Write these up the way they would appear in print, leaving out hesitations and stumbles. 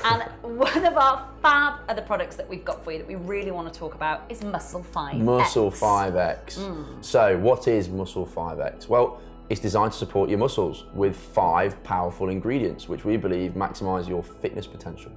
And one of our fab other products that we've got for you that we really want to talk about is Muscle 5X. Muscle 5X. So what is Muscle 5X? Well, it's designed to support your muscles with 5 powerful ingredients, which we believe maximize your fitness potential.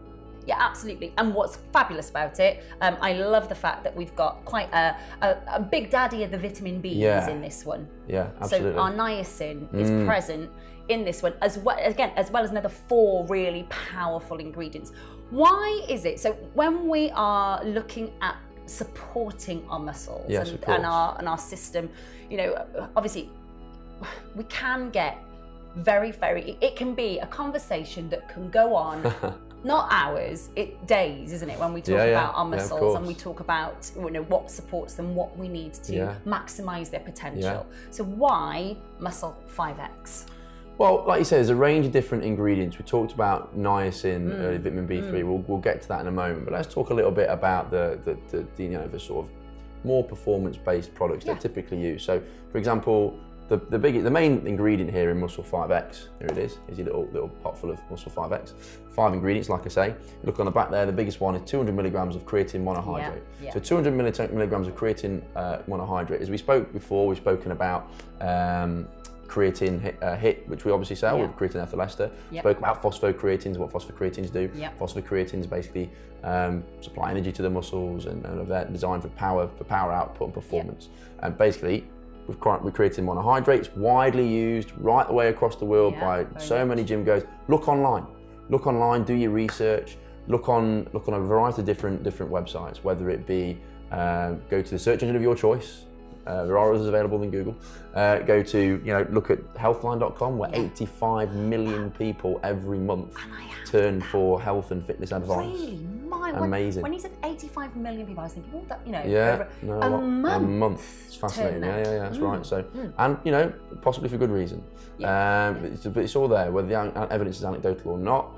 Yeah, absolutely. And what's fabulous about it, I love the fact that we've got quite a big daddy of the vitamin B's in this one. Yeah, absolutely. So our niacin is present in this one, as well as another 4 really powerful ingredients. Why is it? So when we are looking at supporting our muscles and our system, you know, obviously we can get it can be a conversation that can go on not hours, days, isn't it, when we talk about our muscles and we talk about, you know, what supports them, what we need to maximize their potential. So why Muscle 5X? Well, like you said, there's a range of different ingredients. We talked about niacin, vitamin B3. We'll get to that in a moment. But let's talk a little bit about the sort of more performance-based products that are typically used. So, for example, the main ingredient here in Muscle 5X, here it is your little pot full of Muscle 5X. 5 ingredients, like I say. Look on the back there, the biggest one is 200 milligrams of creatine monohydrate. So 200 milligrams of creatine monohydrate. As we spoke before, we've spoken about creatine HIT, which we obviously sell with creatine ethyl ester. Spoke about phosphocreatines, what phosphocreatines do. Phosphocreatines basically supply energy to the muscles and they're designed for power output and performance. And basically, with creatine monohydrate, it's widely used right the way across the world by so many gym goers. Look online, do your research. Look on a variety of different websites, whether it be go to the search engine of your choice. There are others available than Google. Go to, look at healthline.com, where 85 million people every month turn for health and fitness advice. Really? Amazing. When you said 85 million people, I was thinking, a month. It's fascinating. Yeah, that's right. So, and possibly for good reason. But it's all there. Whether the evidence is anecdotal or not,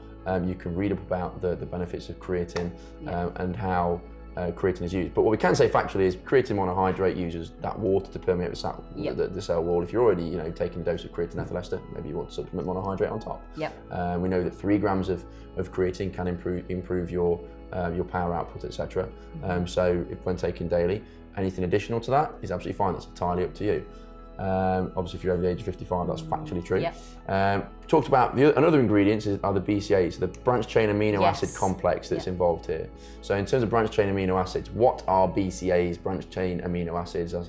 you can read up about the benefits of creatine and how creatine is used. But what we can say factually is creatine monohydrate uses that water to permeate the cell wall. If you're already taking a dose of creatine ethyl ester, maybe you want to supplement monohydrate on top. We know that 3 grams of creatine can improve your power output, etc. So when taken daily, anything additional to that is absolutely fine. That's entirely up to you. Obviously, if you're over the age of 55, that's factually true. Talked about another ingredients are the BCAAs, the branched chain amino acid complex that's involved here. So in terms of branched chain amino acids, what are BCAAs, branched chain amino acids? I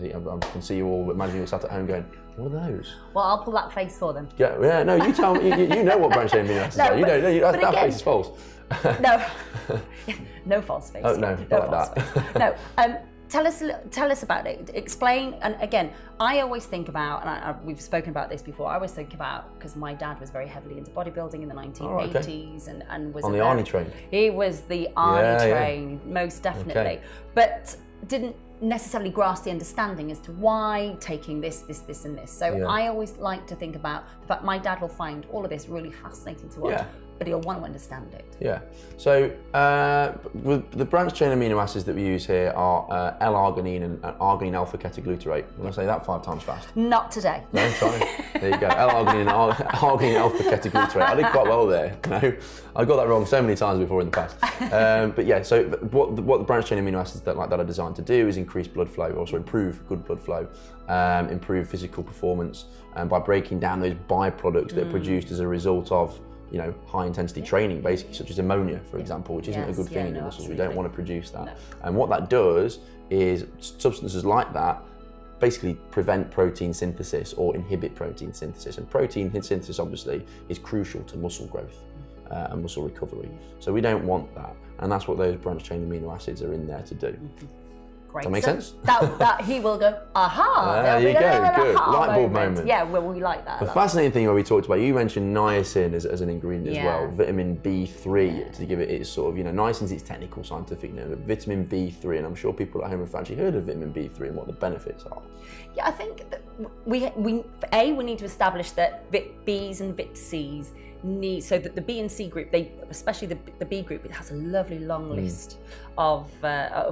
can see you all imagining you sat at home going, what are those? Well, I'll pull that face for them. No, you tell me, you know what branched chain amino acids are. You know, that face is false. No false face. Oh, no, not like that. No. Tell us about it. Explain. And again, I always think about, and we've spoken about this before. I always think about, because my dad was very heavily into bodybuilding in the 1980s, and was on the Arnie train. He was the Arnie train, most definitely, but didn't necessarily grasp the understanding as to why taking this, and this. So I always like to think about the fact my dad will find all of this really fascinating to watch. But he'll want to understand it. So the branched chain amino acids that we use here are L-Arginine and Arginine Alpha-Ketoglutarate. I'm going to say that 5 times fast. Not today. No, try. There you go. L-Arginine and Arginine Alpha-Ketoglutarate. I did quite well there. I got that wrong so many times before in the past. But yeah, so what the branched chain amino acids that are designed to do is increase blood flow, also improve good blood flow, improve physical performance, by breaking down those byproducts that are produced as a result of high intensity training, basically, such as ammonia, for example, which isn't a good thing in your muscles. We don't want to produce that. No. And what that does is substances like that basically prevent protein synthesis or inhibit protein synthesis. And protein synthesis, obviously, is crucial to muscle growth and muscle recovery. So we don't want that. And that's what those branched chain amino acids are in there to do. Great. Does that make sense? That he will go, aha! There you go, good. Light bulb moment. Yeah, well, we like that. The fascinating thing where we talked about, you mentioned niacin as an ingredient as well, vitamin B3 to give it its sort of, niacin's its technical scientific name, but vitamin B3, and I'm sure people at home have actually heard of vitamin B3 and what the benefits are. Yeah, I think that we need to establish that Vit Bs and Vit Cs need, so that the B and C group, especially the B group, it has a lovely long list of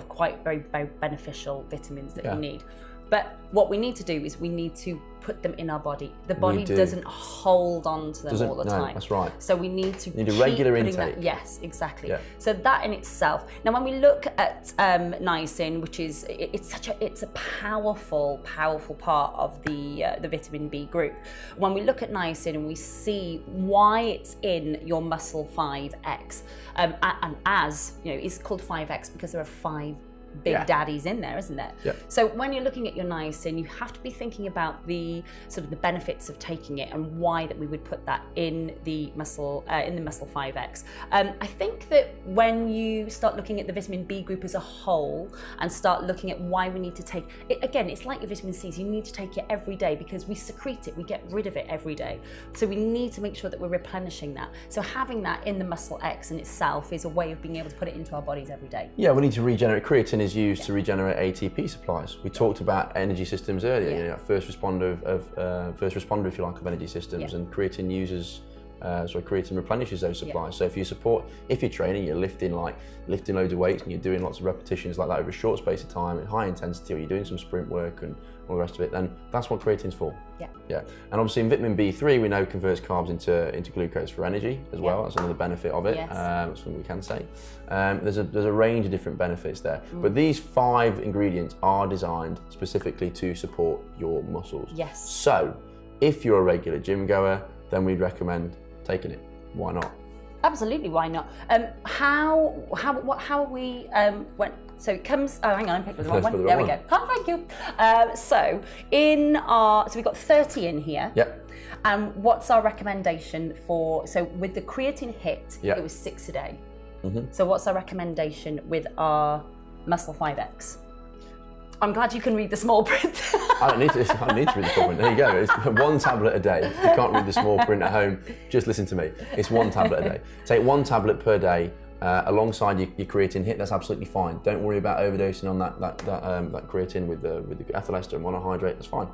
quite very beneficial vitamins that you need. But what we need to do is we need to put them in our body. The body doesn't hold on to them all the time. That's right. So we need to need a regular intake. Yes, exactly. Yeah. So that in itself. Now, when we look at niacin, which is it's a powerful part of the vitamin B group. When we look at niacin and we see why it's in your muscle 5X, and as you know, it's called 5X because there are 5 big daddies in there, isn't there? Yeah. So when you're looking at your niacin, you have to be thinking about the sort of the benefits of taking it and why that we would put that in the muscle 5X. I think that when you start looking at the vitamin B group as a whole and start looking at why we need to take it, again, it's like your vitamin C's. You need to take it every day because we secrete it, we get rid of it every day. So we need to make sure that we're replenishing that. So having that in the muscle X in itself is a way of being able to put it into our bodies every day. Yeah, we need to regenerate. Creatine is used to regenerate ATP supplies. We talked about energy systems earlier. You know, first responder if you like of energy systems, and creatine uses. Creatine replenishes those supplies. So if you're training, you're lifting loads of weights and you're doing lots of repetitions like that over a short space of time at high intensity, or you're doing some sprint work and all the rest of it, then that's what creatine's for. Yeah. And obviously in vitamin B3 we know converts carbs into glucose for energy as well. That's another benefit of it. That's something we can say. There's a range of different benefits there. But these 5 ingredients are designed specifically to support your muscles. Yes. So if you're a regular gym goer, then we'd recommend taking it. Why not? Absolutely, why not? How are we so it comes, oh hang on, I picked the wrong one. There we go. Oh, thank you. So we've got 30 in here. Yep. And what's our recommendation for, so with the creatine hit, it was 6 a day. So what's our recommendation with our muscle 5X? I'm glad you can read the small print. I don't need to read the small print. There you go. It's 1 tablet a day. If you can't read the small print at home, just listen to me. It's 1 tablet a day. Take 1 tablet per day alongside your creatine hit. That's absolutely fine. Don't worry about overdosing on that creatine with the ethyl ester and monohydrate. That's fine.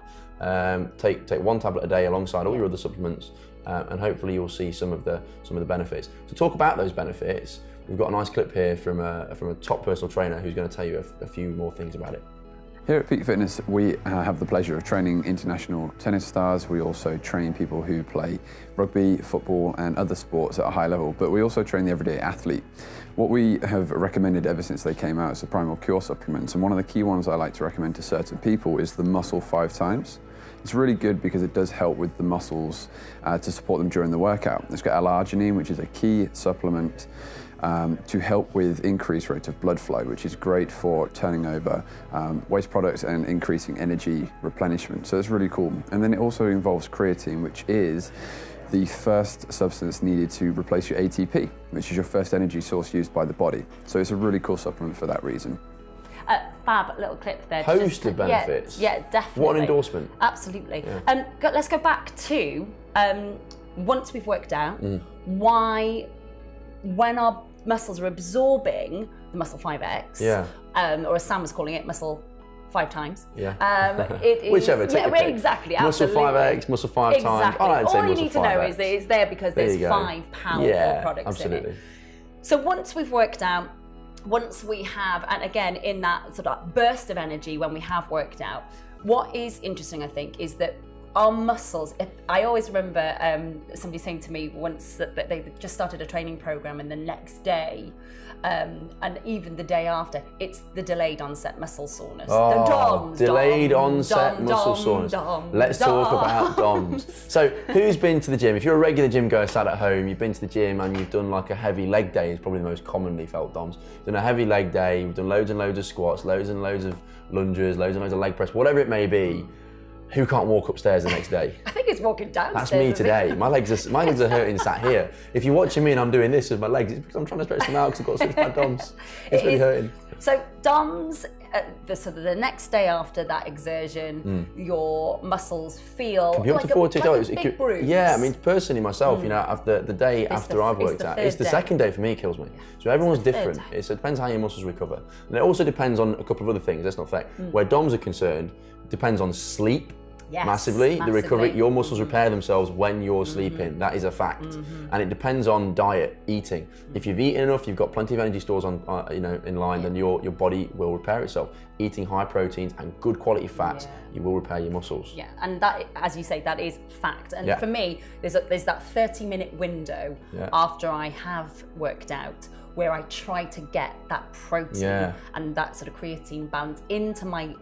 Take 1 tablet a day alongside all your other supplements, and hopefully you'll see some of the benefits. To talk about those benefits, we've got a nice clip here from a top personal trainer who's going to tell you a few more things about it. Here at Peak Fitness, we have the pleasure of training international tennis stars. We also train people who play rugby, football, and other sports at a high level, but we also train the everyday athlete. What we have recommended ever since they came out is the Primal Cure supplements, and one of the key ones I like to recommend to certain people is the Muscle 5 times. It's really good because it does help with the muscles to support them during the workout. It's got L-Arginine, which is a key supplement to help with increased rate of blood flow, which is great for turning over waste products and increasing energy replenishment. So it's really cool. And then it also involves creatine, which is the first substance needed to replace your ATP, which is your first energy source used by the body. So it's a really cool supplement for that reason. Fab little clip there. Host of benefits. Yeah, definitely. What an endorsement. Absolutely. Yeah. Let's go back to once we've worked out why, when our muscles are absorbing the muscle 5X, or as Sam was calling it, muscle 5 times. It is, whichever. Take exactly. Muscle 5X, muscle 5 times. All you need to know is that it's there because there's 5 powerful products in it. So once we've worked out, once we have, and again in that sort of burst of energy when we have worked out, what is interesting, I think, is that our muscles, I always remember somebody saying to me once that they just started a training program and the next day, and even the day after, it's the delayed onset muscle soreness. Oh, the DOMS. Delayed onset muscle soreness. Let's talk about DOMS. So who's been to the gym? If you're a regular gym goer sat at home, you've been to the gym and you've done like a heavy leg day, is probably the most commonly felt DOMS. You've done a heavy leg day, you've done loads and loads of squats, loads and loads of lunges, loads and loads of leg press, whatever it may be. Who can't walk upstairs the next day? I think it's walking downstairs. That's me today. My legs are hurting sat here. If you're watching me and I'm doing this with my legs, it's because I'm trying to stretch them out because I've got such bad DOMS. It's really hurting. So DOMS, the next day after that exertion, your muscles feel can be up like to 40 days. Big bruise. Yeah, I mean personally myself, you know, after the day after I've worked out, it's the second day for me it kills me. So everyone's different. It depends how your muscles recover, and it also depends on a couple of other things. Let's not forget where DOMS are concerned. Depends on sleep. Yes, massively. The recovery, your muscles repair themselves when you're sleeping. That is a fact, and it depends on diet, eating. If you've eaten enough, you've got plenty of energy stores on, in line, then your body will repair itself. eating high proteins and good quality fats, you will repair your muscles. Yeah, and that, as you say, that is fact. And for me, there's that 30-minute window after I have worked out where I try to get that protein and that sort of creatine balance into my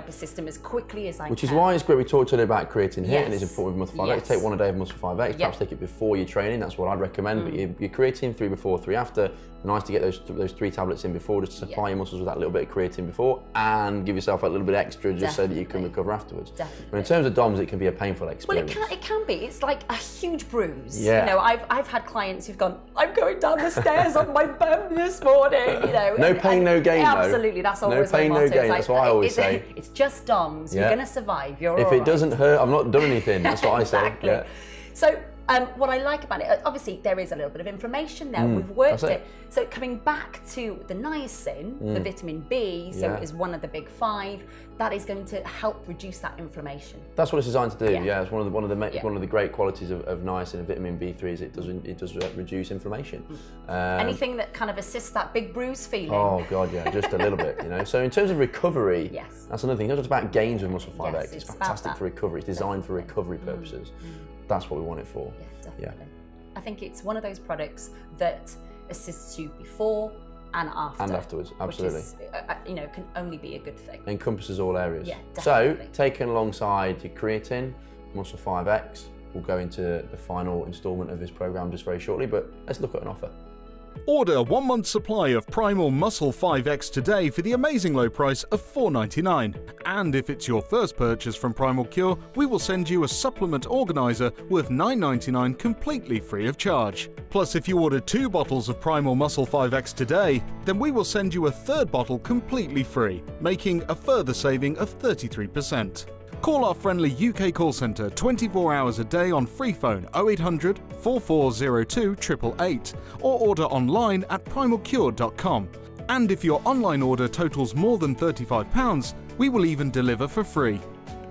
system as quickly as I can. Which is why it's great we talked today about creatine here, and it's important with Muscle 5X. Take one a day of Muscle 5X, perhaps take it before your training, that's what I'd recommend, but your creatine 3 before, 3 after. Nice to get those 3 tablets in before, just to supply your muscles with that little bit of creatine before, and give yourself a little bit extra just so that you can recover afterwards. But in terms of DOMS, it can be a painful experience. Well, it can be. It's like a huge bruise. Yeah. You know, I've had clients who've gone, I'm going down the stairs on my bum this morning. You know, no pain, no gain. Absolutely, that's always no pain, my motto. no gain. That's what I always say. It's just DOMS. You're going to survive. You're if all it right. doesn't hurt, I've not done anything. That's what I say. Exactly. Yeah. So. What I like about it, obviously there is a little bit of inflammation there, we've worked it. So coming back to the niacin, the vitamin B, so is one of the big 5, that is going to help reduce that inflammation. That's what it's designed to do, it's one of the great qualities of niacin and vitamin B3 is it does reduce inflammation. Anything that kind of assists that big bruise feeling. Oh God, yeah, just a little bit, you know. So in terms of recovery, that's another thing, it's not just about gains with Muscle 5X, it's fantastic for recovery, it's designed for recovery purposes. That's what we want it for. Yeah, definitely. I think it's one of those products that assists you before and after. And afterwards, absolutely. Which is, you know, can only be a good thing. Encompasses all areas. Yeah, definitely. So, taken alongside your creatine, Muscle 5X, we'll go into the final instalment of this program just very shortly, but let's look at an offer. Order 1 month's supply of Primal Muscle 5X today for the amazing low price of $4.99. And if it's your first purchase from Primal Cure, we will send you a supplement organizer worth $9.99 completely free of charge. Plus, if you order 2 bottles of Primal Muscle 5X today, then we will send you a 3rd bottle completely free, making a further saving of 33%. Call our friendly UK call centre 24 hours a day on free phone 0800 4402 888 or order online at primalcure.com. And if your online order totals more than £35, we will even deliver for free.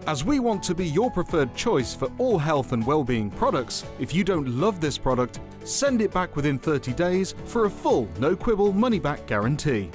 As we want to be your preferred choice for all health and well-being products, if you don't love this product, send it back within 30 days for a full no-quibble money-back guarantee.